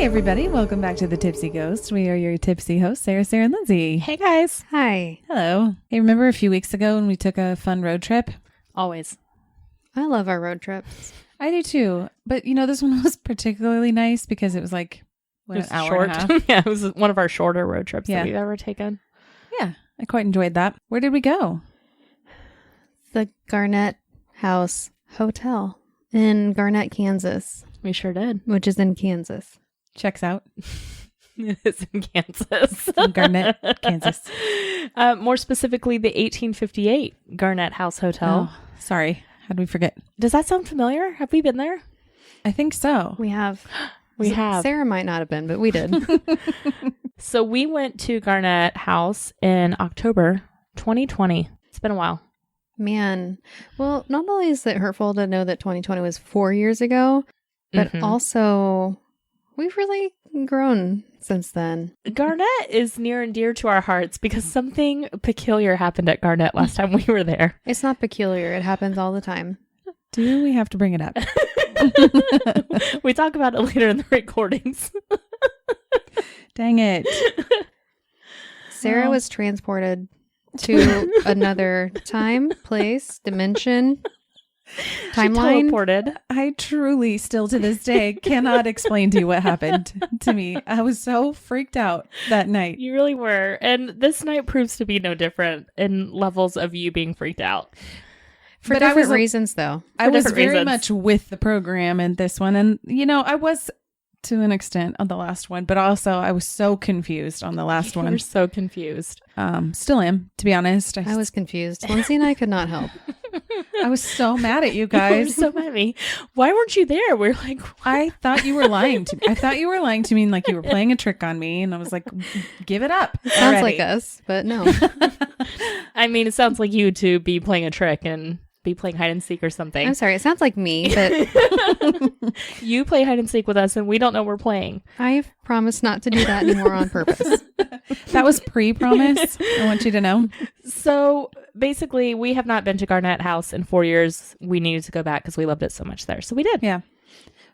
everybody. Welcome back to The Tipsy Ghost. We are your tipsy hosts, Sarah, and Lindsay. Hey, guys. Hi. Hello. Hey, remember a few weeks ago when we took a fun road trip? Always. I love our road trips. I do too. But, this one was particularly nice because it was like, an hour short. and a half. Yeah, it was one of our shorter road trips that we've ever taken. Yeah, I quite enjoyed that. Where did we go? The Garnett House Hotel in Garnett, Kansas. We sure did. Which is in Kansas. Checks out. It's in Kansas. In Garnett, Kansas. More specifically, the 1858 Garnett House Hotel. Oh, sorry. How did we forget? Does that sound familiar? Have we been there? I think so. We have. We have. Sarah might not have been, but we did. So we went to Garnett House in October 2020. It's been a while. Man. Well, not only is it hurtful to know that 2020 was 4 years ago, but also we've really grown since then. Garnett is near and dear to our hearts because something peculiar happened at Garnett last time we were there. It's not peculiar. It happens all the time. Do we have to bring it up? We talk about it later in the recordings. Dang it. Sarah was transported to another time, place, dimension, timeline. Teleported. I truly, still to this day, cannot explain to you what happened to me. I was so freaked out that night. You really were. And this night proves to be no different in levels of you being freaked out. For But I different was, reasons, though. I was different very reasons. much with the program and this one. And, I was to an extent on the last one, but also I was so confused on the last You one. were so confused. Still am, to be honest. I was confused. Lindsay and I could not help. I was so mad at you You were guys. so mad at me. Why weren't you there? We're like, I thought you were lying to me. I thought you were lying to me and like you were playing a trick on me. And I was like, give it up. Sounds already. like us, but no. I mean, it sounds like you to be playing a trick and be playing hide and seek or something. I'm sorry. It sounds like me, but You play hide and seek with us and we don't know we're playing. I've promised not to do that anymore on purpose. That was pre-promise. I want you to know. So basically, we have not been to Garnett House in 4 years. We needed to go back because we loved it so much there. So we did. Yeah.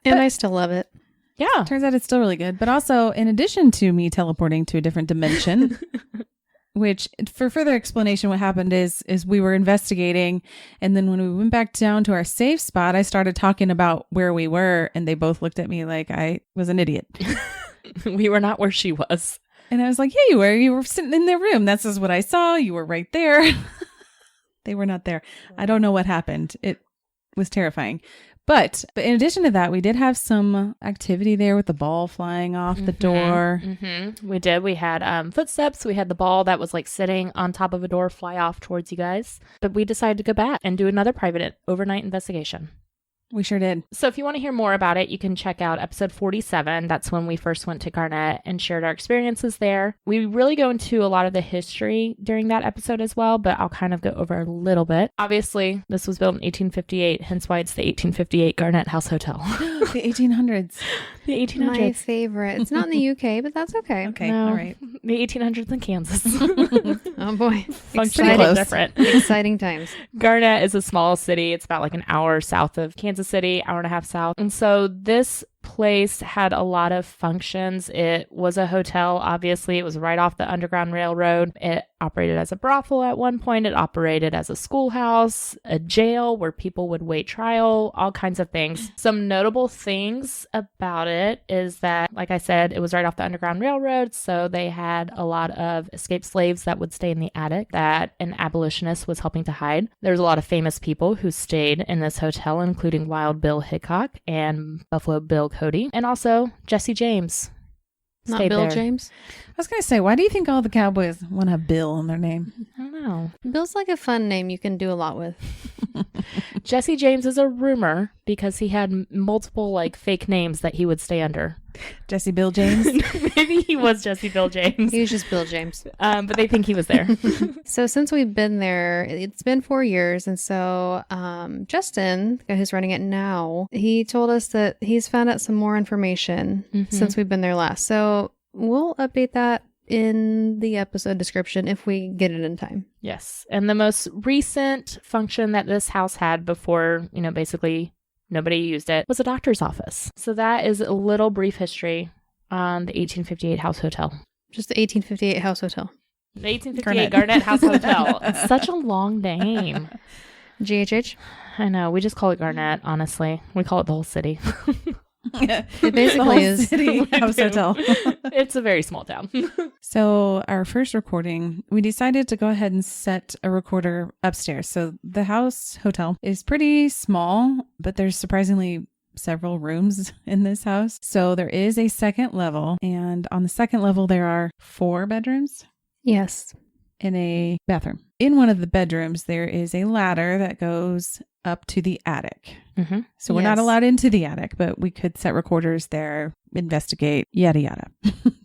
And I still love it. Yeah. Turns out it's still really good. But also, in addition to me teleporting to a different dimension, which for further explanation, what happened is we were investigating. And then when we went back down to our safe spot, I started talking about where we were. And they both looked at me like I was an idiot. We were not where she was. And I was like, yeah, you were sitting in their room. That's just what I saw. You were right there. They were not there. I don't know what happened. It was terrifying. But in addition to that, we did have some activity there with the ball flying off the door. Mm-hmm. We did. We had footsteps. We had the ball that was like sitting on top of a door fly off towards you guys. But we decided to go back and do another private overnight investigation. We sure did. So if you want to hear more about it, you can check out episode 47. That's when we first went to Garnett and shared our experiences there. We really go into a lot of the history during that episode as well, but I'll kind of go over a little bit. Obviously, this was built in 1858, hence why it's the 1858 Garnett House Hotel. The 1800s. The 1800s. My favorite. It's not in the UK, but that's okay. Okay. No, All right. The 1800s in Kansas. Oh boy. Functionally close. different. Exciting times. Garnett is a small city. It's about like an hour south of Kansas City, hour and a half south. And so this place had a lot of functions. It was a hotel, obviously. It was right off the Underground Railroad. It operated as a brothel at one point. It operated as a schoolhouse, a jail where people would wait trial, all kinds of things. Some notable things about it is that, like I said, it was right off the Underground Railroad. So they had a lot of escaped slaves that would stay in the attic that an abolitionist was helping to hide. There's a lot of famous people who stayed in this hotel, including Wild Bill Hickok and Buffalo Bill Cody, and also Jesse James. Not stayed Bill there. James. I was going to say, why do you think all the Cowboys want to have Bill in their name? I don't know. Bill's like a fun name you can do a lot with. Jesse James is a rumor because he had multiple like fake names that he would stay under. Jesse Bill James? Maybe he was Jesse Bill James. He was just Bill James. But they think he was there. So since we've been there, it's been 4 years. And so Justin, the guy who's running it now, he told us that he's found out some more information since we've been there last. So we'll update that in the episode description if we get it in time. Yes. And the most recent function that this house had before, basically nobody used it was a doctor's office. So that is a little brief history on the 1858 House Hotel. Just the 1858 House Hotel. The 1858 Garnett House Hotel. It's such a long name. GHH? I know. We just call it Garnett, honestly. We call it the whole city. Yeah. It basically is. City House Hotel. It's a very small town. So our first recording, we decided to go ahead and set a recorder upstairs. So the house hotel is pretty small, but there's surprisingly several rooms in this house. So there is a second level, and on the second level there are 4 bedrooms Yes. and a bathroom. In one of the bedrooms there is a ladder that goes up to the attic. Mm-hmm. So we're not Yes. allowed into the attic, but we could set recorders there, investigate, yada yada.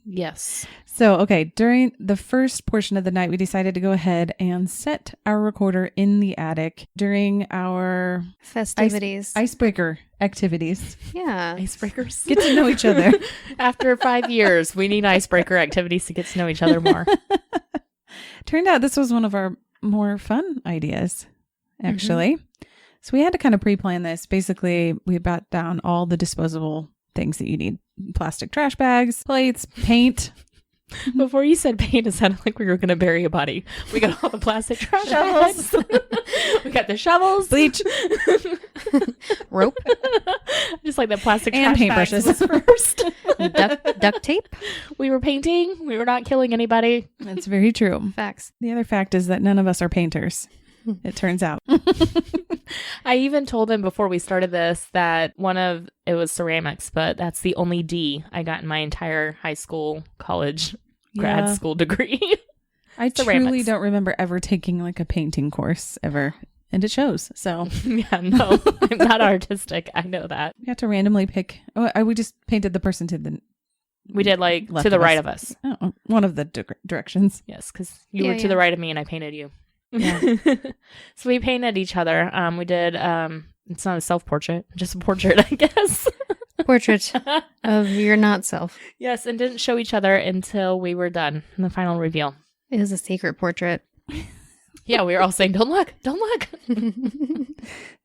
Yes. So, okay, during the first portion of the night, we decided to go ahead and set our recorder in the attic during our Festivities. icebreaker activities. Yeah. Icebreakers. Get to know each other. After 5 years, we need icebreaker activities to get to know each other more. Turned out this was one of our more fun ideas, actually. So we had to kind of pre-plan this. Basically, we brought down all the disposable things that you need. Plastic trash bags, plates, paint. Before you said paint, it sounded like we were going to bury a body. We got all the plastic trash Shovels. bags. We got the shovels. Bleach. Rope. Just like the plastic And trash paintbrushes. bags was first. Duct tape. We were painting. We were not killing anybody. That's very true. Facts. The other fact is that none of us are painters, it turns out. I even told him before we started this that it was ceramics, but that's the only D I got in my entire high school, college, grad Yeah. school degree. I Ceramics. truly don't remember ever taking like a painting course ever. And it shows. So Yeah, no, I'm not artistic. I know that. we had to randomly pick. We just painted the person to the We did like left to the of right us. of us. Oh, one of the directions. Yes, because you Yeah, were to yeah. the right of me and I painted you. Yeah. So we painted each other. We did, it's not a self-portrait, just a portrait, I guess. Portrait of your not self. Yes, and didn't show each other until we were done in the final reveal. It is a secret portrait. Yeah, we were all saying, don't look, don't look.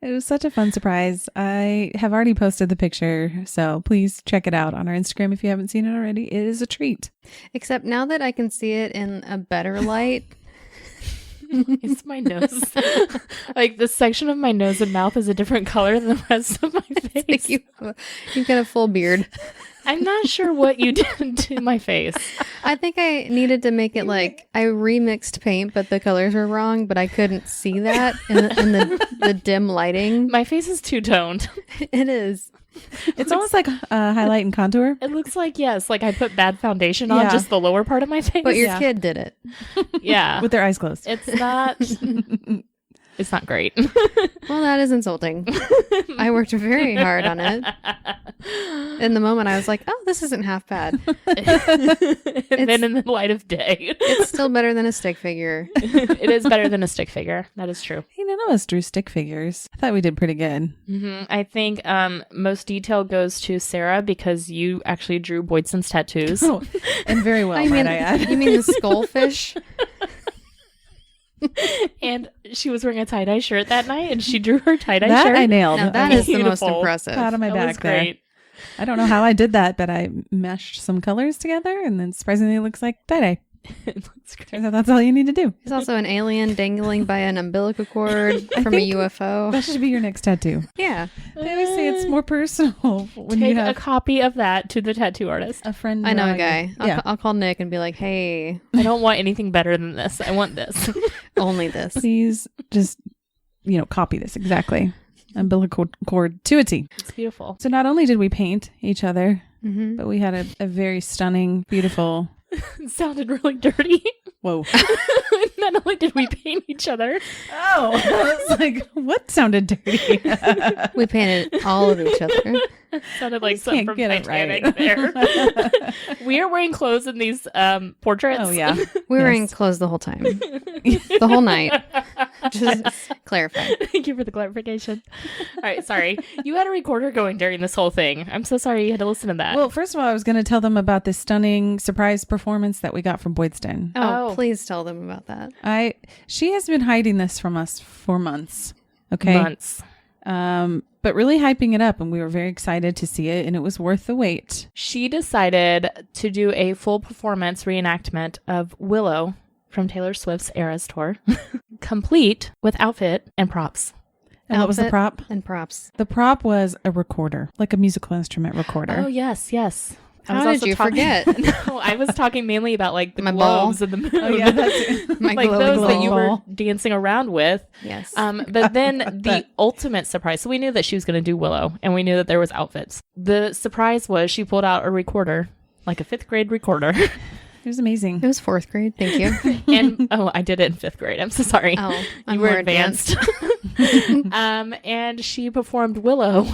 It was such a fun surprise. I have already posted the picture, so please check it out on our Instagram if you haven't seen it already. It is a treat. Except now that I can see it in a better light. It's my nose. Like the section of my nose and mouth is a different color than the rest of my face. Like you've got a full beard. I'm not sure what you did to my face. I think I needed to make it like I remixed paint, but the colors were wrong, but I couldn't see that in the dim lighting. My face is two-toned. It is. It's almost like highlight and contour. It looks like, yes, like I put bad foundation on Yeah. just the lower part of my face. But your Yeah. kid did it. Yeah. With their eyes closed. It's not great. Well, that is insulting. I worked very hard on it. In the moment, I was like, oh, this isn't half bad. And then in the light of day, It's still better than a stick figure. it is better than a stick figure. That is true. Hey, none of us drew stick figures. I thought we did pretty good. I think most detail goes to Sarah because you actually drew Boydson's tattoos. Oh, and very well, might I add. You mean the skullfish? And she was wearing a tie-dye shirt that night, and she drew her tie-dye That shirt. I nailed. Now that I is the most Beautiful. impressive. pat on my That back was great. there. I don't know how I did that, but I meshed some colors together, and then surprisingly it looks like tie-dye. It looks great. Turns out that's all you need to do. There's also an alien dangling by an umbilical cord from a think UFO. That should be your next tattoo. Yeah. They always say it's more personal when you Take have a copy of that to the tattoo artist. a friend. I know draw a guy. you. Yeah. I'll call Nick and be like, hey, I don't want anything better than this. I want this. only this. Please just, copy this exactly. Umbilical cord to a T. It's beautiful. So not only did we paint each other, Mm-hmm. but we had a very stunning, beautiful. It sounded really dirty. Whoa. Not only did we paint each other, Oh, I was like, what sounded dirty? We painted all of each other. it sounded like just something can't from get it Titanic right. there. We are wearing clothes in these portraits. Oh, yeah. We were in Yes. clothes the whole time. The whole night. Just clarify. Thank you for the clarification. All right, sorry. You had a recorder going during this whole thing. I'm so sorry you had to listen to that. Well, first of all, I was going to tell them about this stunning surprise performance that we got from Boydston. Oh, Oh. please tell them about that. She has been hiding this from us for months. Okay. Months. But really hyping it up, and we were very excited to see it, and it was worth the wait. She decided to do a full performance reenactment of Willow from Taylor Swift's Eras Tour, complete with outfit and props. And what was the prop? And props. The prop was a recorder, like a musical instrument recorder. Oh, yes, yes. How did you forget? No, I was talking mainly about like the My globes ball. and the moon. Oh, yeah, that's My like glow those glow that you were ball. dancing around with. Yes. But then the ultimate surprise. So we knew that she was going to do Willow, and we knew that there was outfits. The surprise was she pulled out a recorder, like a 5th grade recorder. It was amazing. It was 4th grade. Thank you. And I did it in 5th grade. I'm so sorry. Oh, I'm You were more advanced. And she performed Willow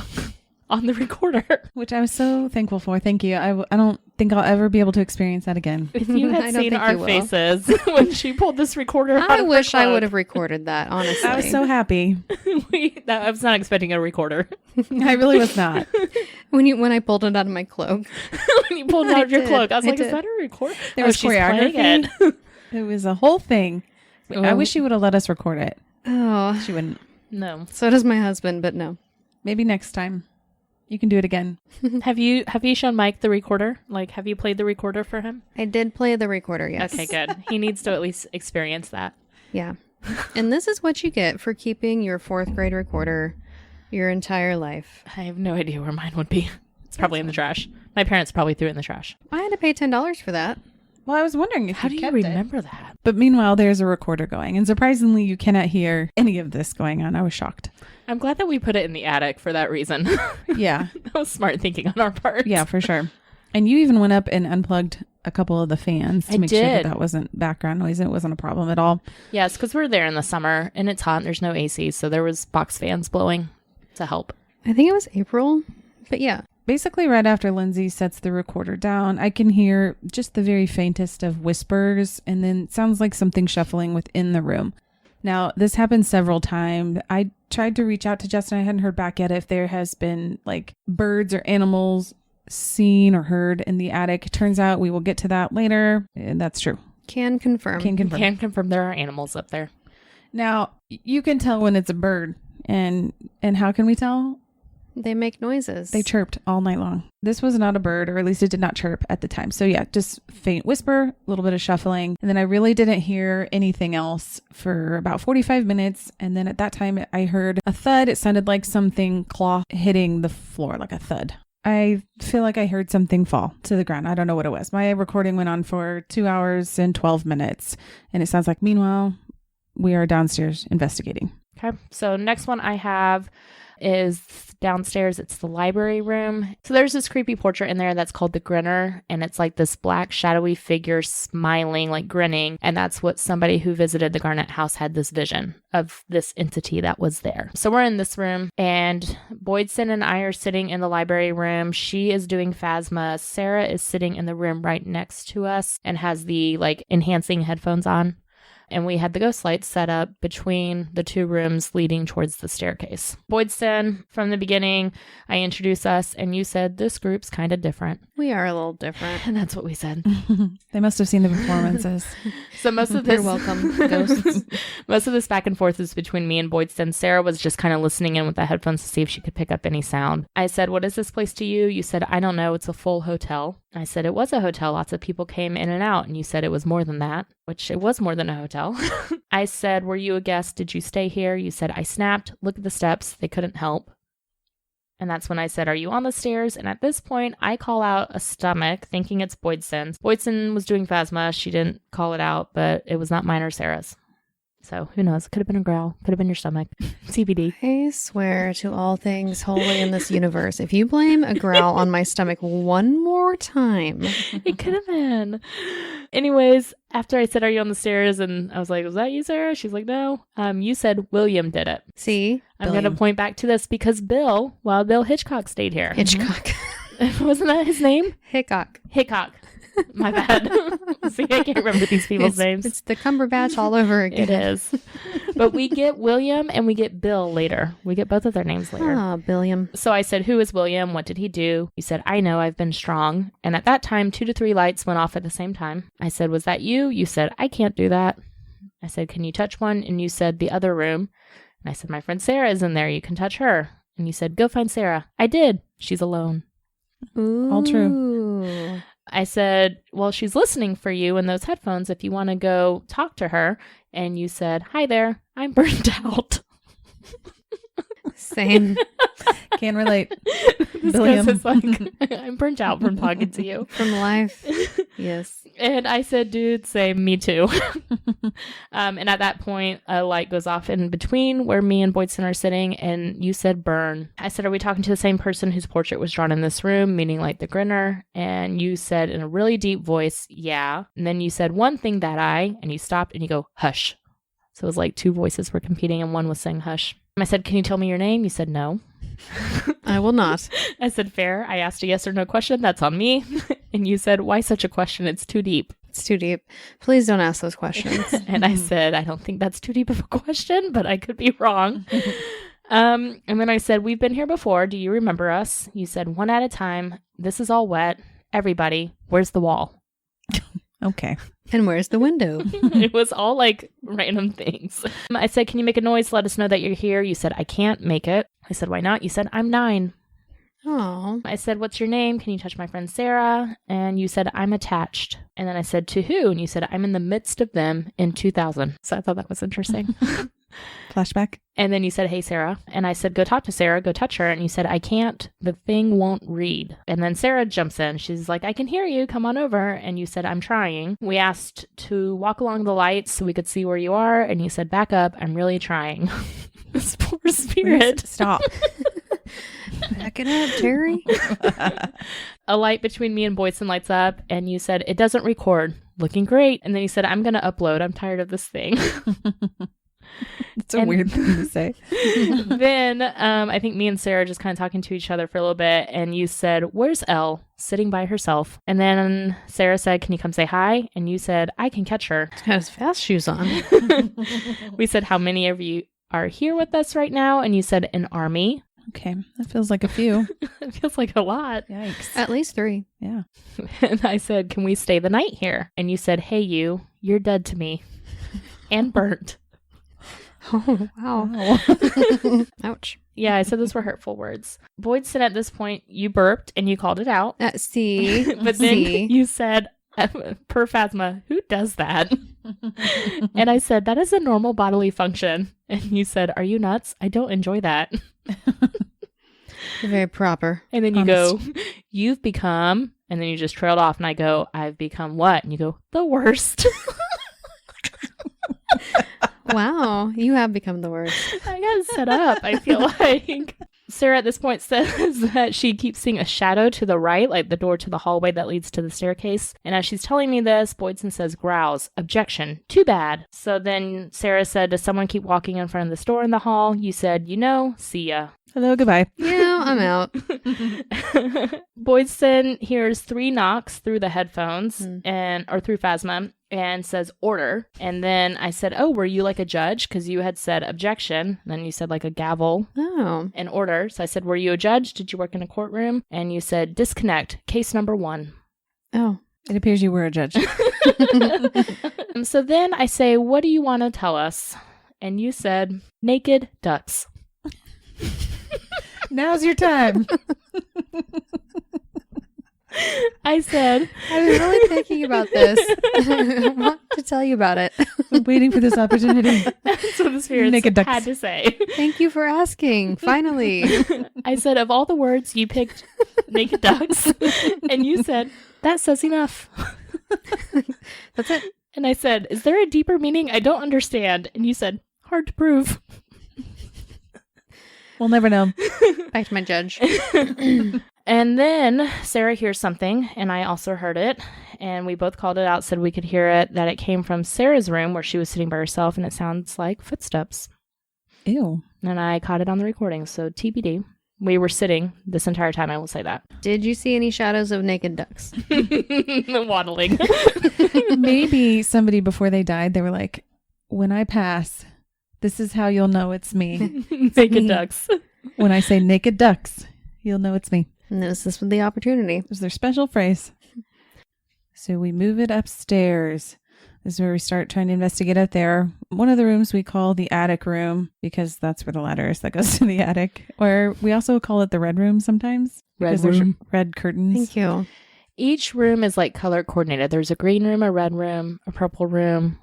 on the recorder. Which I was so thankful for. Thank you. I don't think I'll ever be able to experience that again. If you I had don't seen think our you will. faces when she pulled this recorder out I of her wish I cloak, would have recorded that, honestly. I was so happy. I was not expecting a recorder. I really was not. When I pulled it out of my cloak. When you pulled it out of your did. cloak, I was I like, is did. that a recorder? There was she's playing choreography. it. It was a whole thing. I wish she would have let us record it. Oh, She wouldn't. No. so does my husband, but no. Maybe next time. You can do it again. Have you shown Mike the recorder? Like, have you played the recorder for him? I did play the recorder, yes. Okay, good. He needs to at least experience that. Yeah. And this is what you get for keeping your 4th grade recorder your entire life. I have no idea where mine would be. It's probably in the trash. My parents probably threw it in the trash. I had to pay $10 for that. Well, I was wondering if How do you kept it. remember that? But meanwhile, there's a recorder going. And surprisingly, you cannot hear any of this going on. I was shocked. I'm glad that we put it in the attic for that reason. Yeah. That was smart thinking on our part. Yeah, for sure. And you even went up and unplugged a couple of the fans to I make sure did. that wasn't background noise and it wasn't a problem at all. Yes, because we're there in the summer and it's hot and there's no AC, so there was box fans blowing to help. I think it was April, but yeah. Basically, right after Lindsay sets the recorder down, I can hear just the very faintest of whispers, and then it sounds like something shuffling within the room. Now, this happened several times. I tried to reach out to Justin. I hadn't heard back yet if there has been like birds or animals seen or heard in the attic. Turns out we will get to that later, and that's true. Can confirm. Can confirm. Can confirm there are animals up there. Now, you can tell when it's a bird, and how can we tell? They make noises. They chirped all night long. This was not a bird, or at least it did not chirp at the time. So yeah, just faint whisper, a little bit of shuffling. And then I really didn't hear anything else for about 45 minutes. And then at that time, I heard a thud. It sounded like something cloth hitting the floor, like a thud. I feel like I heard something fall to the ground. I don't know what it was. My recording went on for 2 hours and 12 minutes. And it sounds like, meanwhile, we are downstairs investigating. Okay. So next one I have is downstairs. It's the library room. So there's this creepy portrait in there that's called the Grinner, and it's like this black shadowy figure smiling, like grinning. And that's what somebody who visited the Garnett house had this vision of, this entity that was there. So we're in this room, and Boydson and I are sitting in the library room. She is doing Phasma. Sarah is sitting in the room right next to us and has the like enhancing headphones on. And we had the ghost lights set up between the two rooms leading towards the staircase. Boydson, from the beginning, I introduced us, and you said, this group's kind of different. We are a little different. And that's what we said. They must have seen the performances. So most of this... You're welcome, ghosts. Most of this back and forth is between me and Boydson. Sarah was just kind of listening in with the headphones to see if she could pick up any sound. I said, what is this place to you? You said, I don't know. It's a full hotel. I said, it was a hotel. Lots of people came in and out. And you said it was more than that, which it was more than a hotel. I said, were you a guest? Did you stay here? You said, I snapped. Look at the steps. They couldn't help. And that's when I said, are you on the stairs? And at this point, I call out a stomach, thinking it's Boydson's. Boydson was doing Phasma. She didn't call it out, but it was not mine or Sarah's. So who knows? It could have been a growl. Could have been your stomach. TBD. I swear to all things holy in this universe, if you blame a growl on my stomach one more time. It could have been. Anyways, after I said, are you on the stairs? And I was like, was that you, Sarah? She's like, no. You said William did it. See? I'm going to point back to this because Bill Hitchcock stayed here. Hitchcock. Wasn't that his name? Hickok. Hickok. My bad. See, I can't remember these people's names. It's the Cumberbatch all over again. It is. But we get William and we get Bill later. We get both of their names later. Oh, Billiam. So I said, who is William? What did he do? You said, I know, I've been strong. And at that time, 2 to 3 lights went off at the same time. I said, was that you? You said, I can't do that. I said, can you touch one? And you said, the other room. And I said, my friend Sarah is in there. You can touch her. And you said, go find Sarah. I did. She's alone. Ooh. All true. I said, well, she's listening for you in those headphones if you want to go talk to her. And you said, hi there. I'm burnt out. Same. Can relate. This Billiam. goes, it's like, I'm burnt out from talking to you. From life. Yes. And I said, dude, same, me too. And at that point, a light goes off in between where me and Boydson are sitting, and you said burn. I said, are we talking to the same person whose portrait was drawn in this room, meaning like the grinner? And you said in a really deep voice, yeah. And then you said one thing that and you stopped and you go, hush. So it was like two voices were competing and one was saying hush. I said, can you tell me your name? You said no. I will not. I said, fair. I asked a yes or no question. That's on me. And you said, why such a question? It's too deep. It's too deep. Please don't ask those questions. And I said, I don't think that's too deep of a question, but I could be wrong. And then I said, we've been here before. Do you remember us? You said, one at a time. This is all wet. Everybody, where's the wall? Okay. And where's the window? It was all like random things. I said, can you make a noise? Let us know that you're here. You said, I can't make it. I said, why not? You said, I'm 9. Oh. I said, what's your name? Can you touch my friend Sarah? And you said, I'm attached. And then I said, to who? And you said, I'm in the midst of them in 2000. So I thought that was interesting. Flashback. And then you said, hey, Sarah. And I said, go talk to Sarah. Go touch her. And you said, I can't. The thing won't read. And then Sarah jumps in. She's like, I can hear you. Come on over. And you said, I'm trying. We asked to walk along the lights so we could see where you are. And you said, back up. I'm really trying. This poor spirit. Please stop. Back it up, Terry. A light between me and Boydson lights up. And you said, it doesn't record. Looking great. And then you said, I'm going to upload. I'm tired of this thing. It's a weird thing to say. Then I think me and Sarah just kind of talking to each other for a little bit. And you said, where's Elle? Sitting by herself. And then Sarah said, can you come say hi? And you said, I can catch her. Has fast shoes on. We said, how many of you are here with us right now? And you said, an army. Okay. That feels like a few. It feels like a lot. Yikes. At least 3. Yeah. And I said, can we stay the night here? And you said, hey, you're dead to me. And burnt. Oh, wow. Ouch. Yeah, I said those were hurtful words. Boydson, at this point, you burped and you called it out. See. But then you said, per Phasma, who does that? And I said, that is a normal bodily function. And you said, are you nuts? I don't enjoy that. You're very proper. And then you go, you've become, and then you just trailed off. And I go, I've become what? And you go, the worst. Wow, you have become the worst. I got set up, I feel like. Sarah at this point says that she keeps seeing a shadow to the right, like the door to the hallway that leads to the staircase. And as she's telling me this, Boydson says, growls, objection, too bad. So then Sarah said, does someone keep walking in front of this door in the hall? You said, see ya. Hello, goodbye. Yeah, I'm out. Boydson hears 3 knocks through the headphones or through Phasma and says order. And then I said, oh, were you like a judge? Because you had said objection. And then you said like a gavel. Oh. And order. So I said, were you a judge? Did you work in a courtroom? And you said disconnect. Case number 1. Oh. It appears you were a judge. So then I say, what do you want to tell us? And you said naked ducks. Now's your time. I said, I was really thinking about this. I want to tell you about it. I'm waiting for this opportunity. that's what the spirits Naked ducks. had to say. Thank you for asking. Finally. I said, of all the words, you picked naked ducks. And you said, that says enough. That's it. And I said, is there a deeper meaning? I don't understand. And you said, hard to prove. We'll never know. Back to my judge. And then Sarah hears something, and I also heard it, and we both called it out, said we could hear it, that it came from Sarah's room where she was sitting by herself, and it sounds like footsteps. Ew. And I caught it on the recording, so TBD. We were sitting this entire time, I will say that. Did you see any shadows of naked ducks? Waddling. Maybe somebody before they died, they were like, when I pass, this is how you'll know it's me. Naked ducks. When I say naked ducks, you'll know it's me. And this is the opportunity. It was their special phrase. So we move it upstairs. This is where we start trying to investigate out there. One of the rooms we call the attic room because that's where the ladder is that goes to the attic. Or we also call it the red room sometimes. Red because room. There's red curtains. Thank you. Each room is like color coordinated. There's a green room, a red room, a purple room.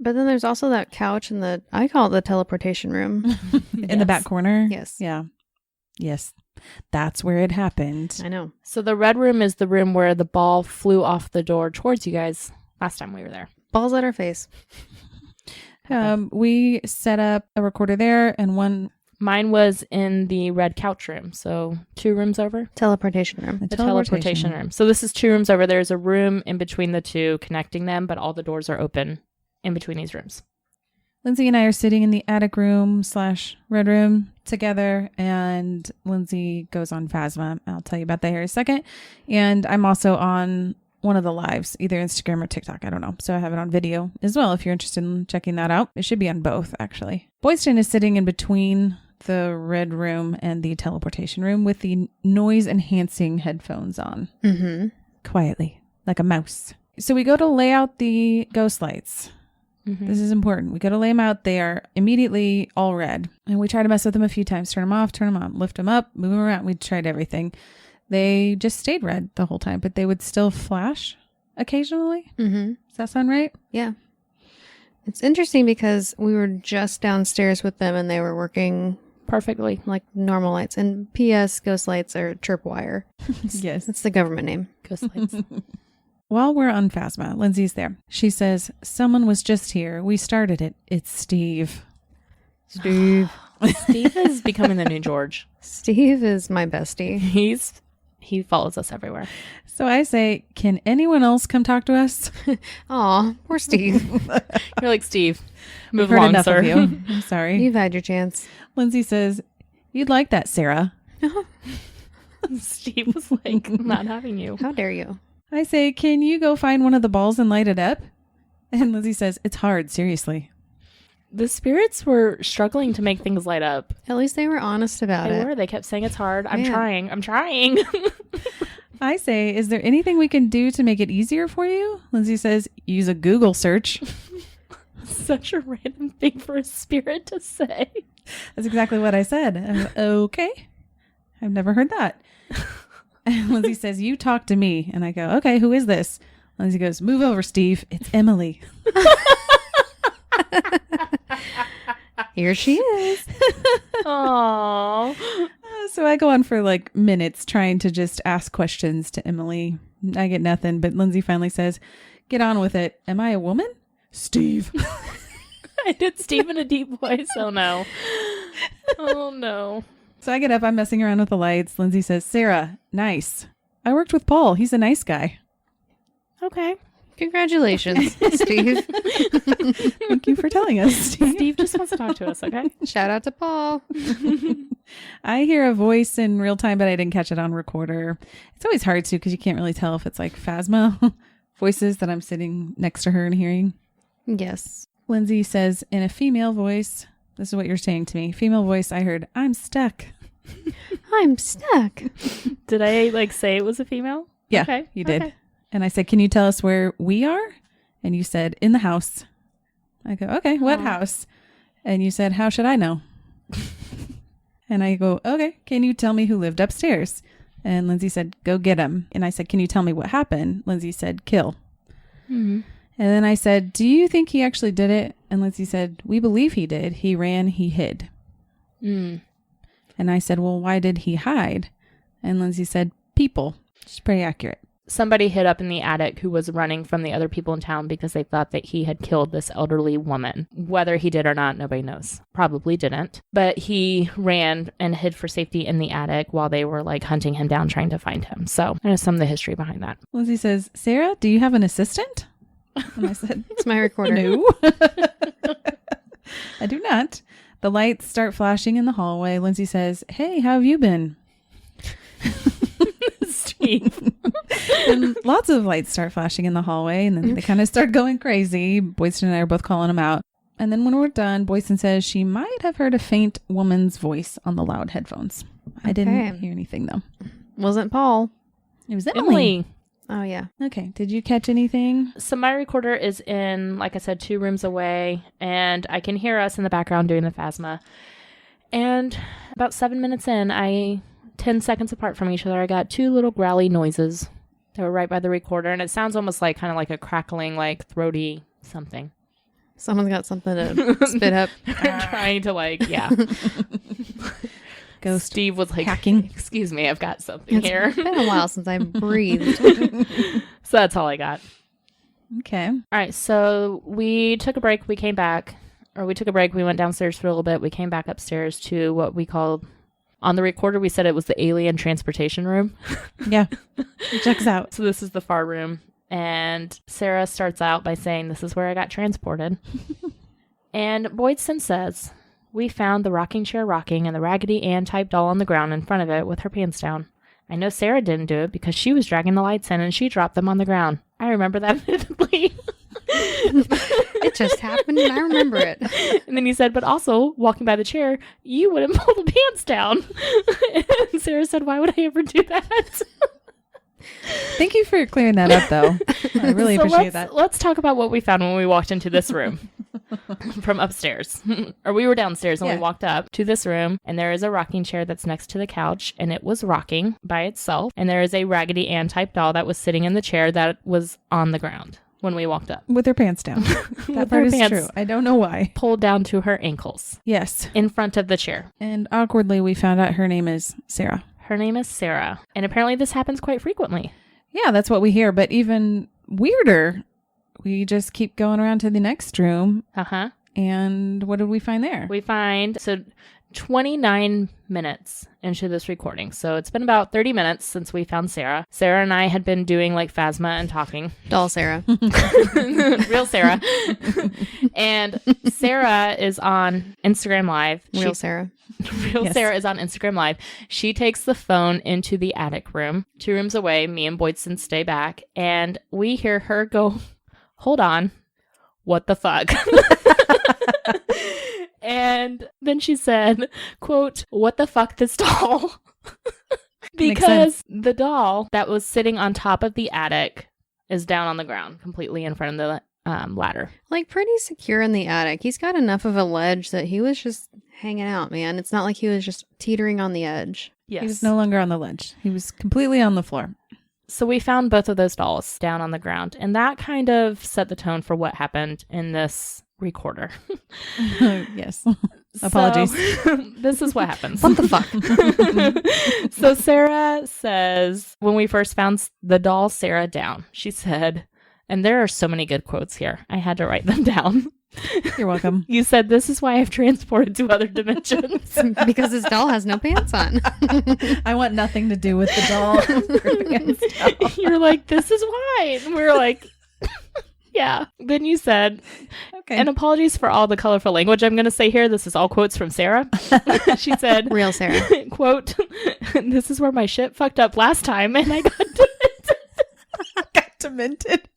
But then there's also that couch in I call it the teleportation room. In the back corner. Yes. Yeah. Yes. That's where it happened. I know. So the red room is the room where the ball flew off the door towards you guys last time we were there. Balls at our face. We set up a recorder there and Mine was in the red couch room. So 2 rooms over. Teleportation room. the The teleportation room. So this is 2 rooms over. There's a room in between the 2 connecting them, but all the doors are open in between these rooms. Lindsay and I are sitting in the attic room / red room together, and Lindsay goes on Phasma. I'll tell you about that here in a second. And I'm also on one of the lives, either Instagram or TikTok. I don't know. So I have it on video as well if you're interested in checking that out. It should be on both, actually. Boyston is sitting in between the red room and the teleportation room with the noise-enhancing headphones on. Mm-hmm. Quietly, like a mouse. So we go to lay out the ghost lights. Mm-hmm. This is important. We go to lay them out. They are immediately all red. And we try to mess with them a few times. Turn them off, turn them on, lift them up, move them around. We tried everything. They just stayed red the whole time, but they would still flash occasionally. Mm-hmm. Does that sound right? Yeah. It's interesting because we were just downstairs with them and they were working Perfectly. like normal lights. And P.S. ghost lights are tripwire. Yes. That's the government name. Ghost lights. While we're on Phasma, Lindsay's there. She says, someone was just here. We started it. It's Steve. Steve. Steve is becoming the new George. Steve is my bestie. He follows us everywhere. So I say, can anyone else come talk to us? Aw, poor Steve. You're like, Steve, We've move heard along, enough sir. of you. I'm sorry. You've had your chance. Lindsay says, you'd like that, Sarah. Steve was like, I'm not having you. How dare you? I say, can you go find one of the balls and light it up? And Lindsay says, it's hard, seriously. The spirits were struggling to make things light up. At least they were honest about They it. were. They kept saying it's hard. I'm Man. trying. I'm trying. I say, is there anything we can do to make it easier for you? Lindsay says, use a Google search. Such a random thing for a spirit to say. That's exactly what I said. Okay. I've never heard that. And Lindsay says, you talk to me. And I go, okay, who is this? Lindsay goes, move over, Steve. It's Emily. Here she is. Aww. So I go on for like minutes trying to just ask questions to Emily. I get nothing, but Lindsay finally says, get on with it. Am I a woman? Steve. I did Steve in a deep voice. Oh no. Oh no. So I get up. I'm messing around with the lights. Lindsay says, Sarah, nice. I worked with Paul. He's a nice guy. Okay. Congratulations, Steve. Thank you for telling us, Steve. Steve just wants to talk to us, okay? Shout out to Paul. I hear a voice in real time, but I didn't catch it on recorder. It's always hard to because you can't really tell if it's like Phasma voices that I'm sitting next to her and hearing. Yes. Lindsay says in a female voice, this is what you're saying to me. Female voice, I heard, I'm stuck. I'm stuck. Did I like say it was a female? Yeah, Okay. you did. Okay. And I said, can you tell us where we are? And you said, in the house. I go, okay, what Aw. house? And you said, how should I know? And I go, okay, can you tell me who lived upstairs? And Lindsay said, go get him. And I said, can you tell me what happened? Lindsay said, kill. Mm-hmm. And then I said, do you think he actually did it? And Lindsay said, we believe he did. He ran, he hid. Mm. And I said, well, why did he hide? And Lindsay said, people. She's pretty accurate. Somebody hid up in the attic who was running from the other people in town because they thought that he had killed this elderly woman. Whether he did or not, nobody knows. Probably didn't. But he ran and hid for safety in the attic while they were like hunting him down, trying to find him. So there's some of the history behind that. Lindsay says, Sarah, do you have an assistant? And I said, It's my recorder. no, I do not. The lights start flashing in the hallway. Lindsay says, hey, how have you been? Steve. And lots of lights start flashing in the hallway, and then they kind of start going crazy. Boyston and I are both calling them out. And then when we're done, Boyston says she might have heard a faint woman's voice on the loud headphones. I didn't hear anything, though. Wasn't Paul. It was Emily. Oh, yeah. Okay. Did you catch anything? So my recorder is in, like I said, 2 rooms away, and I can hear us in the background doing the phasma. And about 7 minutes in, 10 seconds apart from each other, I got 2 little growly noises that were right by the recorder, and it sounds almost like kind of like a crackling, like throaty something. Someone's got something to spit up. Trying to yeah. Ghost Steve was like, hacking. Excuse me, I've got something here. It's been a while since I breathed. So that's all I got. Okay. All right, so we took a break. We came back, or we took a break. We went downstairs for a little bit. We came back upstairs to what we called, on the recorder, we said it was the alien transportation room. Yeah. It checks out. So this is the far room. And Sarah starts out by saying, this is where I got transported. And Boydson says, we found the rocking chair rocking and the Raggedy Ann type doll on the ground in front of it with her pants down. I know Sarah didn't do it because she was dragging the lights in and she dropped them on the ground. I remember that vividly. It just happened and I remember it. And then he said, but also, walking by the chair, you wouldn't pull the pants down. And Sarah said, why would I ever do that? Thank you for clearing that up, though. I really appreciate that. Let's talk about what we found when we walked into this room from upstairs. Or we were downstairs and we walked up to this room, and there is a rocking chair that's next to the couch, and it was rocking by itself. And there is a Raggedy Ann type doll that was sitting in the chair that was on the ground when we walked up. With her pants down. That part is true. I don't know why. Pulled down to her ankles. Yes. In front of the chair. And awkwardly, we found out her name is Sarah. Her name is Sarah. And apparently this happens quite frequently. Yeah, that's what we hear. But even weirder, we just keep going around to the next room. Uh-huh. And what did we find there? We find, 29 minutes into this recording. So it's been about 30 minutes since we found Sarah. Sarah and I had been doing phasma and talking. Doll Sarah. Real Sarah. And Sarah is on Instagram Live. Real Sarah. Real Sarah is on Instagram Live. She takes the phone into the attic room, 2 rooms away. Me and Boydson stay back. And we hear her go, hold on. What the fuck? And then she said, quote, what the fuck, this doll? Because the doll that was sitting on top of the attic is down on the ground, completely in front of the ladder. Pretty secure in the attic. He's got enough of a ledge that he was just hanging out, man. It's not like he was just teetering on the edge. Yes. He was no longer on the ledge. He was completely on the floor. So we found both of those dolls down on the ground, and that kind of set the tone for what happened in this recorder. Yes. Apologies. So, this is what happens. What the fuck? So Sarah says, when we first found the doll Sarah down, she said, and there are so many good quotes here. I had to write them down. You're welcome. You said, this is why I've transported to other dimensions. Because his doll has no pants on. I want nothing to do with the doll. You're like, this is why. And we were like, yeah. Then you said, okay. And apologies for all the colorful language I'm going to say here. This is all quotes from Sarah. She said, Real Sarah. quote, this is where my shit fucked up last time and I got demented. Got demented.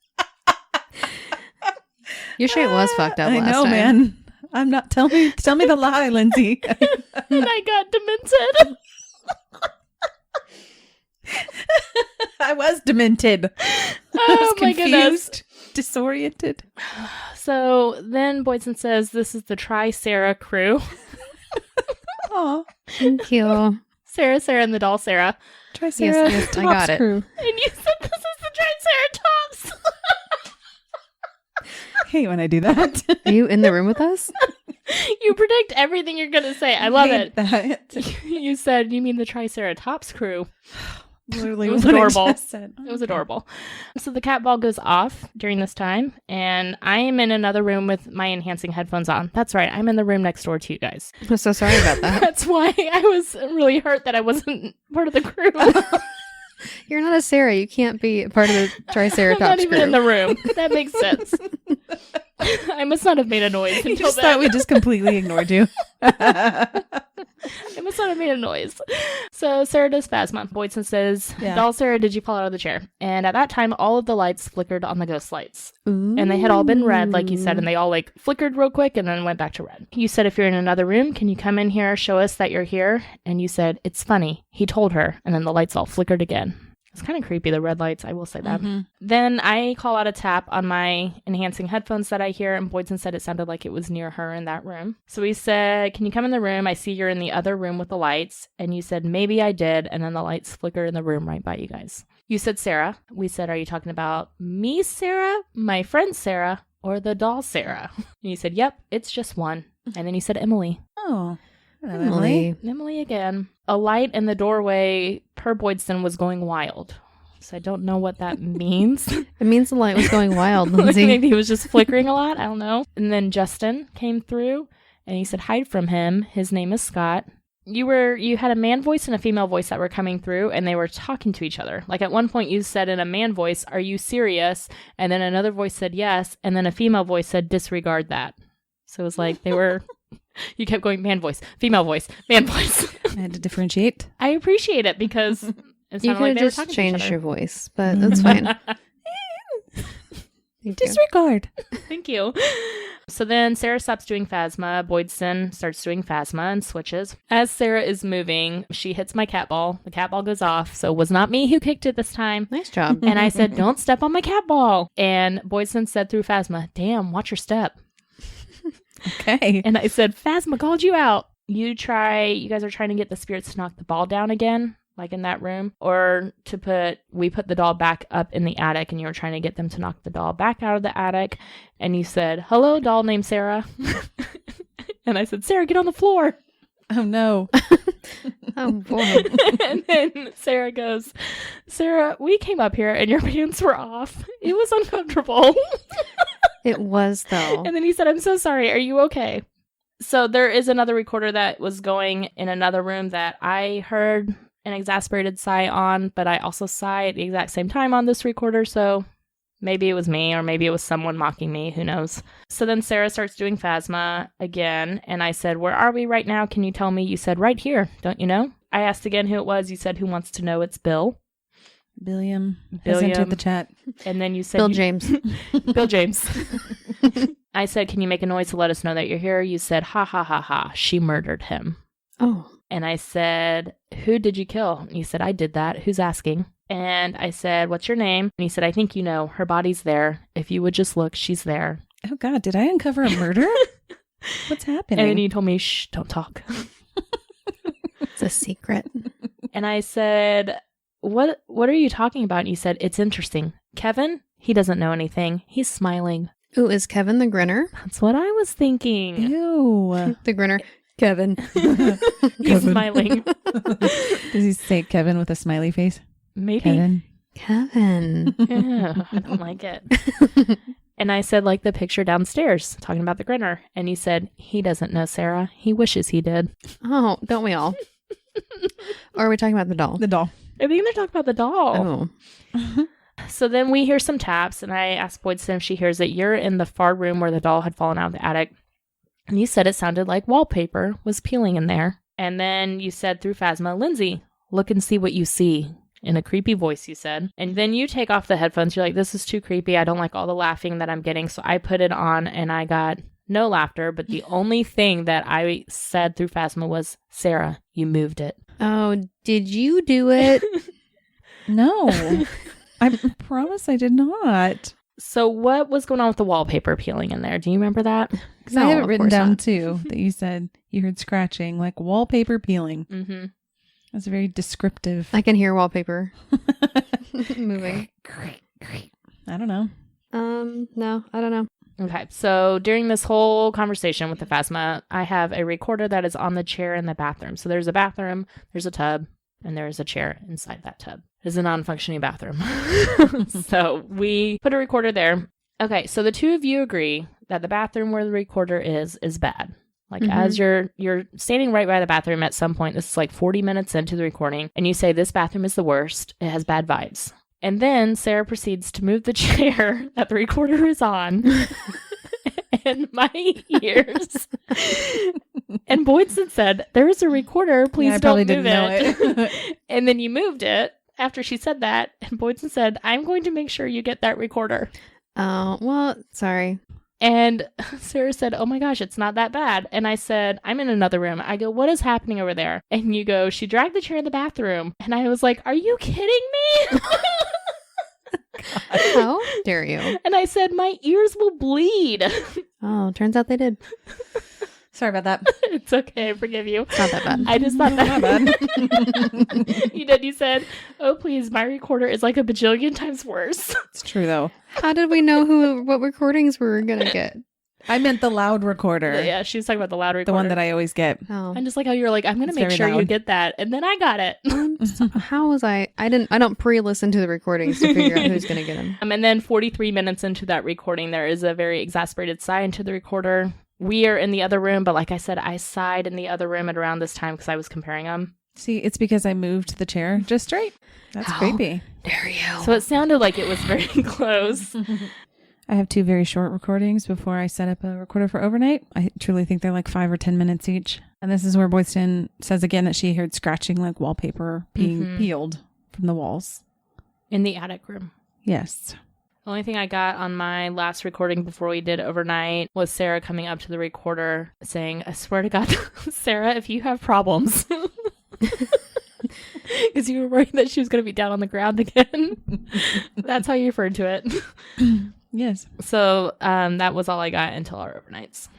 Your shit was fucked up I last know, time. man. I'm not. Tell me the lie, Lindsay. And I got demented. I was demented. Oh, I was my goodness. confused, disoriented. So then Boydson says, this is the Tri-Sarah crew. Oh, Thank you. Sarah, and the doll Sarah. Tri-Sarah Yes, I Tops got it. crew. And you said this is the Tri-Sarah Tops. I hate when I do that. Are you in the room with us? You predict everything you're going to say. I love hate it. That. You said, you mean the Triceratops crew. Literally It was what I adorable. just said. It was adorable. So the cat ball goes off during this time, and I am in another room with my enhancing headphones on. That's right. I'm in the room next door to you guys. I'm so sorry about that. That's why I was really hurt that I wasn't part of the crew. You're not a Sarah. You can't be part of the I'm Triceratops not even crew. in the room. That makes sense. I must not have made a noise You until just then. thought we just completely ignored you. I must not have made a noise. So Sarah does phasma. Boydson says, Yeah. doll Sarah, did you fall out of the chair? And at that time, all of the lights flickered on the ghost lights. And they had all been red, like you said, and they all flickered real quick and then went back to red. You said, if you're in another room, can you come in here, show us that you're here? And you said, it's funny. He told her. And then the lights all flickered again. It's kind of creepy, the red lights. I will say that. Mhm. Then I call out a tap on my enhancing headphones that I hear, and Boydson said it sounded like it was near her in that room. So he said, can you come in the room? I see you're in the other room with the lights. And you said, maybe I did. And then the lights flicker in the room right by you guys. You said Sarah. We said, are you talking about me, Sarah, my friend Sarah, or the doll Sarah? And you said, yep, it's just one. And then you said Emily. Oh, hello, Emily. Emily again. A light in the doorway per Boydson was going wild. So I don't know what that means. It means the light was going wild, Like Lindsay. maybe he was just flickering a lot. I don't know. And then Justin came through and he said, hide from him. His name is Scott. You had a man voice and a female voice that were coming through and they were talking to each other. Like at one point you said in a man voice, are you serious? And then another voice said yes. And then a female voice said, disregard that. So it was like they were, you kept going man voice, female voice, man voice. I had to differentiate. I appreciate it because it You sounded could like have they were just talking changed to each your other. voice, but that's fine. Thank you. Disregard. Thank you. So then Sarah stops doing Phasma. Boydson starts doing Phasma and switches. As Sarah is moving, she hits my cat ball. The cat ball goes off. So it was not me who kicked it this time. Nice job. And I said, don't step on my cat ball. And Boydson said through Phasma, damn, watch your step. Okay. And I said, Phasma called you out. You guys are trying to get the spirits to knock the ball down again, like in that room, or we put the doll back up in the attic and you were trying to get them to knock the doll back out of the attic. And you said, hello, doll named Sarah. And I said, Sarah, get on the floor. Oh, no. Oh, boy. And then Sarah goes, Sarah, we came up here and your pants were off. It was uncomfortable. It was, though. And then he said, I'm so sorry. Are you okay? So there is another recorder that was going in another room that I heard an exasperated sigh on, but I also sigh at the exact same time on this recorder. So maybe it was me or maybe it was someone mocking me. Who knows? So then Sarah starts doing Phasma again. And I said, where are we right now? Can you tell me? You said, right here. Don't you know? I asked again who it was. You said, who wants to know? It's Bill. Billiam has entered the chat. And then you said, Bill James. Bill James. I said, can you make a noise to let us know that you're here? You said, ha, ha, ha, ha. She murdered him. Oh. And I said, who did you kill? And he said, I did that. Who's asking? And I said, what's your name? And he said, I think you know. Her body's there. If you would just look, she's there. Oh, God. Did I uncover a murder? What's happening? And then he told me, shh, don't talk. It's a secret. And I said, what are you talking about? And he said, it's interesting. Kevin, he doesn't know anything. He's smiling. Ooh, is Kevin the grinner? That's what I was thinking. Ew. The grinner. Kevin. He's smiling. Does he say Kevin with a smiley face? Maybe. Kevin. Kevin. Yeah, I don't like it. And I said, like the picture downstairs, talking about the grinner. And he said, he doesn't know Sarah. He wishes he did. Oh, don't we all? Or are we talking about the doll? The doll. I think they're talking about the doll. Oh. So then we hear some taps, and I asked Boydson if she hears it. You're in the far room where the doll had fallen out of the attic. And you said it sounded like wallpaper was peeling in there. And then you said through Phasma, Lindsay, look and see what you see. In a creepy voice, you said. And then you take off the headphones. You're like, this is too creepy. I don't like all the laughing that I'm getting. So I put it on, and I got no laughter. But the only thing that I said through Phasma was, Sarah, you moved it. Oh, did you do it? No. I promise I did not. So what was going on with the wallpaper peeling in there? Do you remember that? Because I have it of written course down not. too that you said you heard scratching, like wallpaper peeling. Mm-hmm. That's very descriptive. I can hear wallpaper moving. I don't know. No, I don't know. Okay, so during this whole conversation with the Phasma, I have a recorder that is on the chair in the bathroom. So there's a bathroom, there's a tub, and there's a chair inside that tub. It's a non-functioning bathroom. So we put a recorder there. Okay, so the two of you agree that the bathroom where the recorder is bad. Like as you're standing right by the bathroom at some point, this is like 40 minutes into the recording, and you say this bathroom is the worst. It has bad vibes. And then Sarah proceeds to move the chair that the recorder is on in my ears. And Boydson said, there is a recorder. Please I don't probably move didn't know it. And then you moved it after she said that. And Boydson said, I'm going to make sure you get that recorder. Oh, well, sorry. And Sarah said, oh my gosh, it's not that bad. And I said, I'm in another room. I go, what is happening over there? And you go, she dragged the chair in the bathroom. And I was like, are you kidding me? How dare you? And I said, my ears will bleed. Oh, turns out they did. Sorry about that. It's okay. I forgive you. It's not that bad. I just thought that. Not bad. You did. You said, oh, please, my recorder is like a bajillion times worse. It's true, though. How did we know what recordings we were going to get? I meant the loud recorder. Yeah, she was talking about the loud recorder. The one that I always get. Oh. I'm just like, oh, you're like, I'm going to It's make very sure you loud. get that. And then I got it. How was I don't pre-listen to the recordings to figure out who's going to get them. And then 43 minutes into that recording, there is a very exasperated sigh into the recorder. We are in the other room, but like I said, I sighed in the other room at around this time because I was comparing them. See, it's because I moved the chair just straight. That's How creepy. dare you? So it sounded like it was very close. I have 2 very short recordings before I set up a recorder for overnight. I truly think they're like 5 or 10 minutes each. And this is where Boyston says again that she heard scratching like wallpaper being peeled from the walls. In the attic room. Yes. The only thing I got on my last recording before we did overnight was Sarah coming up to the recorder saying, I swear to God, Sarah, if you have problems. Because you were worried that she was going to be down on the ground again. That's how you referred to it. Yes. So that was all I got until our overnights.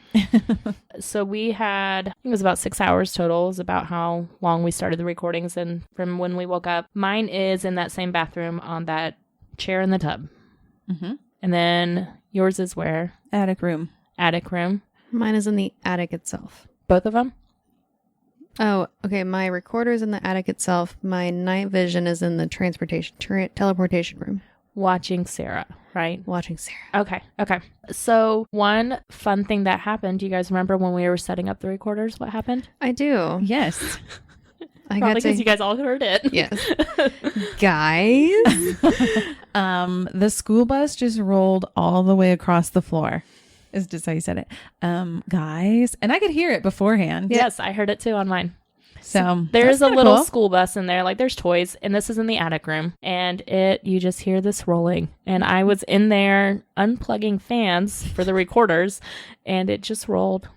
So we had, I think it was about 6 hours total is about how long we started the recordings and from when we woke up. Mine is in that same bathroom on that chair in the tub. Mm-hmm. And then yours is where? Attic room. Attic room. Mine is in the attic itself. Both of them? Oh, okay. My recorder's in the attic itself. My night vision is in the teleportation room. Watching Sarah, right? Watching Sarah. Okay. So one fun thing that happened, do you guys remember when we were setting up the recorders, what happened? I do. Yes. I Probably got to. because you guys all heard it. Yes. Guys. The school bus just rolled all the way across the floor. Is just how you said it. Guys. And I could hear it beforehand. Yes, I heard it too on mine. So There's that's a kinda little cool. school bus in there, like there's toys, and this is in the attic room. And you just hear this rolling. And I was in there unplugging fans for the recorders, and it just rolled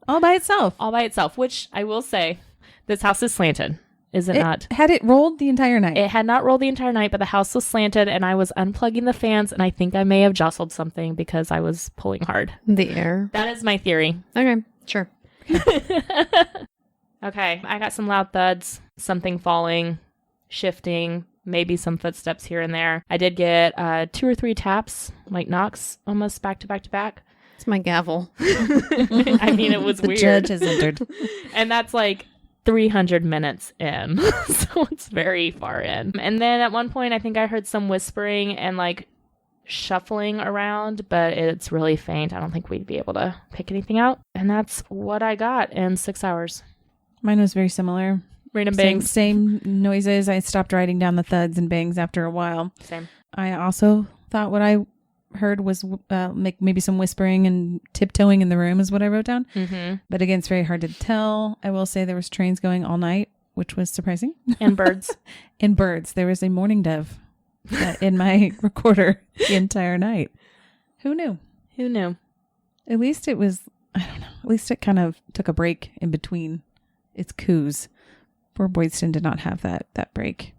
all by itself. all by itself, which I will say, this house is slanted, is it not? Had it rolled the entire night? It had not rolled the entire night, but the house was slanted, and I was unplugging the fans, and I think I may have jostled something because I was pulling hard. The air. That is my theory. Okay. Sure. Okay, I got some loud thuds, something falling, shifting, maybe some footsteps here and there. I did get 2 or 3 taps, like knocks, almost back to back to back. It's my gavel. I mean, it was the weird. judge has entered. And that's like 300 minutes in, so it's very far in. And then at one point, I think I heard some whispering and like shuffling around, but it's really faint. I don't think we'd be able to pick anything out. And that's what I got in 6 hours. Mine was very similar. Random bangs. Same noises. I stopped writing down the thuds and bangs after a while. Same. I also thought what I heard was maybe some whispering and tiptoeing in the room is what I wrote down. Mm-hmm. But again, it's very hard to tell. I will say there was trains going all night, which was surprising. And birds. And birds. There was a mourning dove in my recorder the entire night. Who knew? Who knew? At least it was, I don't know, at least it kind of took a break in between its coos. Poor Boydston did not have that break.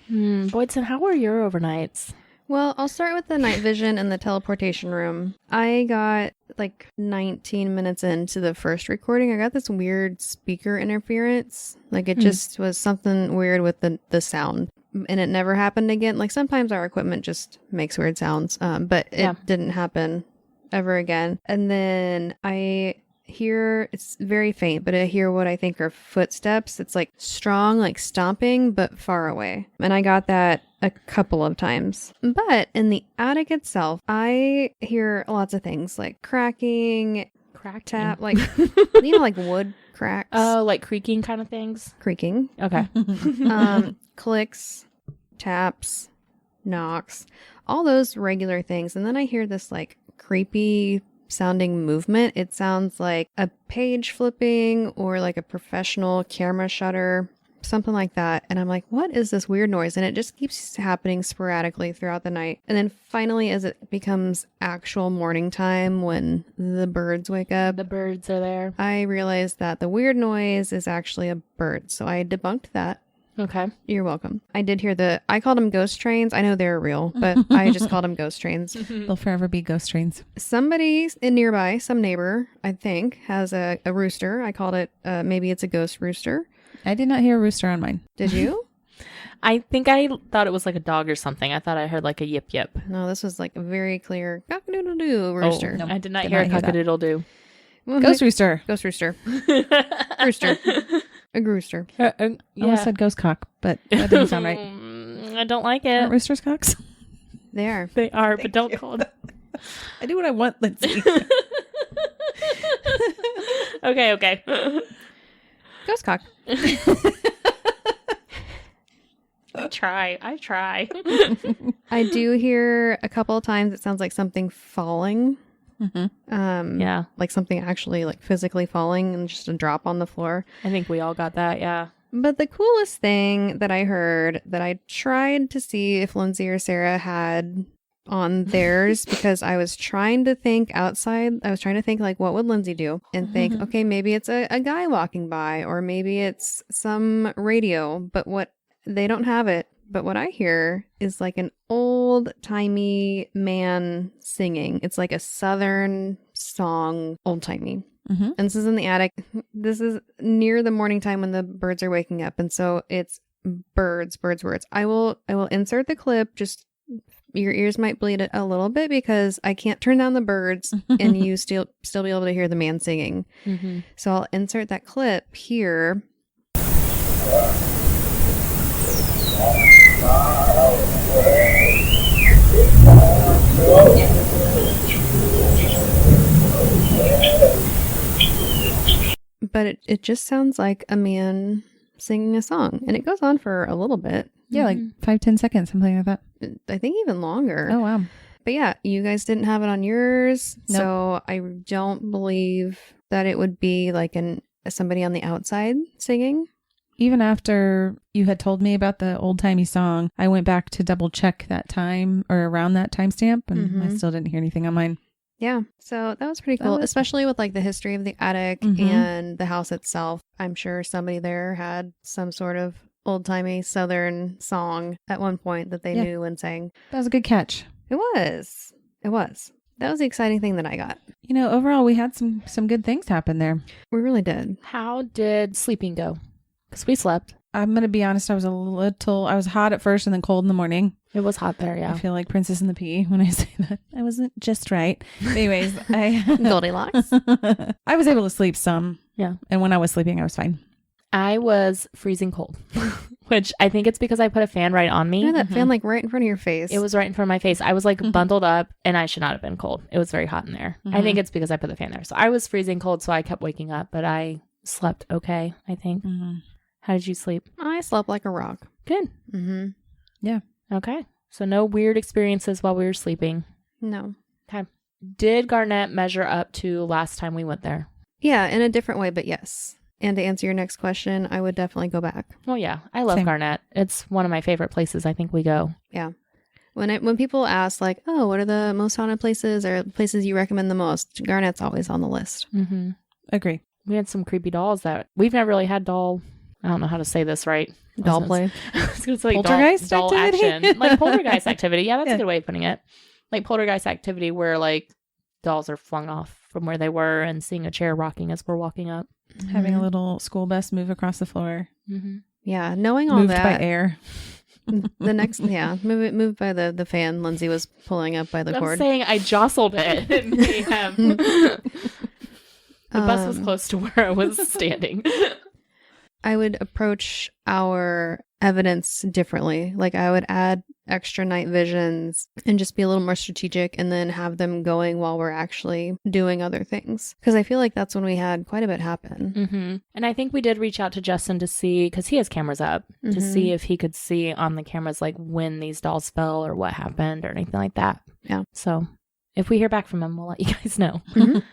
Boydson, how were your overnights? Well, I'll start with the night vision and the teleportation room. I got like 19 minutes into the first recording. I got this weird speaker interference. Like it just was something weird with the sound. And it never happened again. Like sometimes our equipment just makes weird sounds. But it didn't happen ever again. And then I hear, it's very faint, but I hear what I think are footsteps. It's like strong, like stomping, but far away. And I got that a couple of times. But in the attic itself, I hear lots of things like cracking, tap, like, like wood cracks. Oh, like creaking kind of things? Creaking. Okay. Clicks, taps, knocks, all those regular things. And then I hear this like creepy sounding movement. It sounds like a page flipping or like a professional camera shutter something like that. And I'm like, what is this weird noise? And it just keeps happening sporadically throughout the night. And then finally, as it becomes actual morning time when the birds wake up, The birds are there. I realized that the weird noise is actually a bird. So I debunked that. Okay. You're welcome. I did hear I called them ghost trains. I know they're real, but I just called them ghost trains. They'll forever be ghost trains. Somebody in nearby, some neighbor, I think, has a rooster. I called it, maybe it's a ghost rooster. I did not hear a rooster on mine. Did you? I think I thought it was like a dog or something. I thought I heard like a yip yip. No, this was like a very clear cock-a-doodle-doo rooster. Oh, No, I did not did hear not a hear that. cock-a-doodle-doo. Ghost rooster. Ghost rooster. Rooster. A rooster. I almost said ghost cock, but that didn't sound right. I don't like it. Aren't roosters cocks? They are. They are, but don't call it. I do what I want, Lindsay. Okay. Ghost cock. I try. I do hear a couple of times it sounds like something falling. Mm-hmm. Yeah. Like something actually like physically falling and just a drop on the floor. I think we all got that. Yeah. But the coolest thing that I heard that I tried to see if Lindsay or Sarah had on theirs because I was trying to think outside. I was trying to think like, what would Lindsay do? And think, okay, maybe it's a guy walking by or maybe it's some radio. But what they don't have it. But what I hear is like an old-timey man singing. It's like a Southern song, old-timey. Mm-hmm. And this is in the attic. This is near the morning time when the birds are waking up. And so it's birds. I will insert the clip. Just your ears might bleed it a little bit because I can't turn down the birds and you still be able to hear the man singing. Mm-hmm. So I'll insert that clip here. But it just sounds like a man singing a song. And it goes on for a little bit. Yeah, like 5-10 seconds, something like that. I think even longer. Oh, wow. But yeah, you guys didn't have it on yours. Nope. So I don't believe that it would be like somebody on the outside singing. Even after you had told me about the old-timey song, I went back to double check that time or around that timestamp, and I still didn't hear anything on mine. Yeah. So that was pretty cool, especially with like the history of the attic and the house itself. I'm sure somebody there had some sort of old-timey Southern song at one point that they knew and sang. That was a good catch. It was. That was the exciting thing that I got. You know, overall, we had some good things happen there. We really did. How did sleeping go? Because we slept. I'm going to be honest, I was hot at first and then cold in the morning. It was hot there, yeah. I feel like Princess and the Pea when I say that. I wasn't just right. But anyways, Goldilocks. I was able to sleep some. Yeah. And when I was sleeping, I was fine. I was freezing cold, which I think it's because I put a fan right on me. You know that fan like right in front of your face? It was right in front of my face. I was like bundled up and I should not have been cold. It was very hot in there. I think it's because I put the fan there. So I was freezing cold, so I kept waking up, but I slept okay, I think. How did you sleep? I slept like a rock. Good. Mm-hmm. Yeah. Okay. So no weird experiences while we were sleeping. No. Okay. Did Garnett measure up to last time we went there? Yeah, in a different way, but yes. And to answer your next question, I would definitely go back. Well, yeah. I love Same. Garnett. It's one of my favorite places I think we go. Yeah. When people ask like, oh, what are the most haunted places or places you recommend the most? Garnett's always on the list. Mm-hmm. Agree. We had some creepy dolls that we've never really had I don't know how to say this right. Doll play. I was going to say Poltergeist doll activity? action. Like poltergeist activity. Yeah, that's Yeah. a good way of putting it. Like poltergeist activity where like dolls are flung off from where they were and seeing a chair rocking as we're walking up. Having a little school bus move across the floor. Mm-hmm. Yeah, knowing all Moved that. by air. The next, moved by the fan Lindsay was pulling up by the I'm cord. saying I jostled it. It may have. The bus was close to where I was standing. I would approach our evidence differently. Like I would add extra night visions and just be a little more strategic and then have them going while we're actually doing other things. Because I feel like that's when we had quite a bit happen. Mm-hmm. And I think we did reach out to Justin to see, because he has cameras up, to see if he could see on the cameras like when these dolls fell or what happened or anything like that. Yeah. So if we hear back from him, we'll let you guys know. Mhm.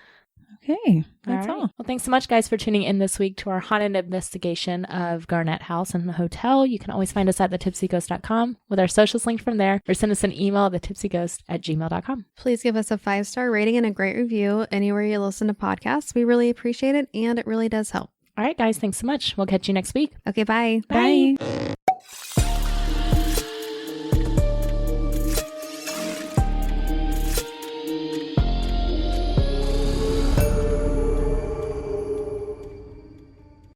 Okay, that's all. Well, thanks so much, guys, for tuning in this week to our haunted investigation of Garnett House and the hotel. You can always find us at thetipsyghost.com with our socials linked from there, or send us an email at thetipsyghost@gmail.com. Please give us a 5-star rating and a great review anywhere you listen to podcasts. We really appreciate it, and it really does help. All right, guys, thanks so much. We'll catch you next week. Okay, bye. Bye.